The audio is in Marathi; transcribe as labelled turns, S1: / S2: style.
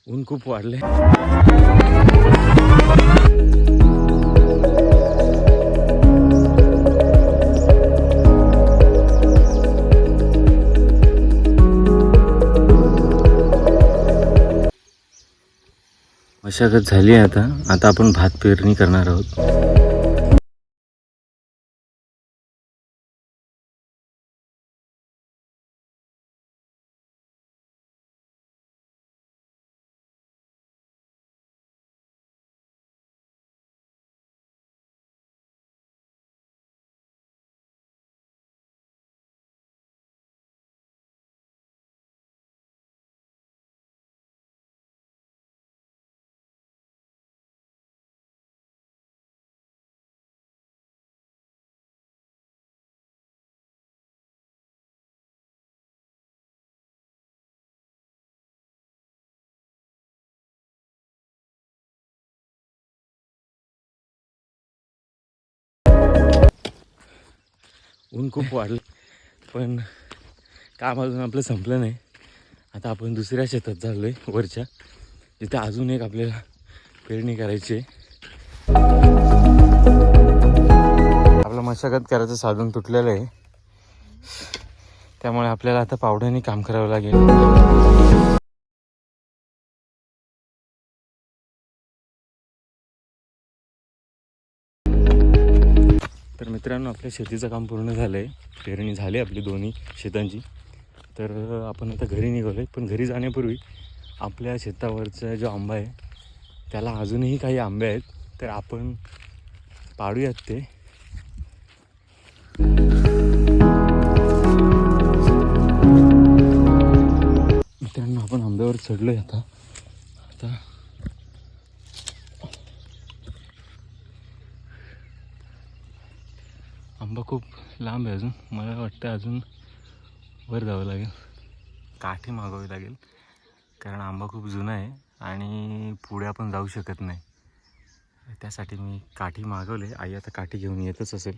S1: ऊन खूप वाढले. मशागत झाली आहे. आता आपण भात पेरणी करणार आहोत. ऊन खूप वाढलं पण काम अजून आपलं संपलं नाही. आता आपण दुसऱ्या शेतात चाललोय वरच्या, जिथे अजून एक आपल्याला पेरणी करायची आहे. आपलं मशागत करायचं साधन तुटलेलं आहे, त्यामुळे आपल्याला आता पावड्याने काम करावं लागेल. तर मित्रांनो, आपल्या शेतीचं काम पूर्ण झालं आहे. पेरणी झाली आपली दोन्ही शेतांची. तर आपण आता घरी निघालो आहे. पण घरी जाण्यापूर्वी आपल्या शेतावरचा जो आंबा आहे त्याला अजूनही काही आंबे आहेत, तर आपण पाडूयात ते. मित्रांनो, आपण आंब्यावर चढलो आहे. आता आंबा खूप लांब आहे अजून. मला वाटतं अजून वर जावं लागेल, काठी मागावी लागेल, कारण आंबा खूप जुना आहे आणि पुढे आपण जाऊ शकत नाही. त्यासाठी मी काठी मागवले. आई आता काठी घेऊन येतच असेल.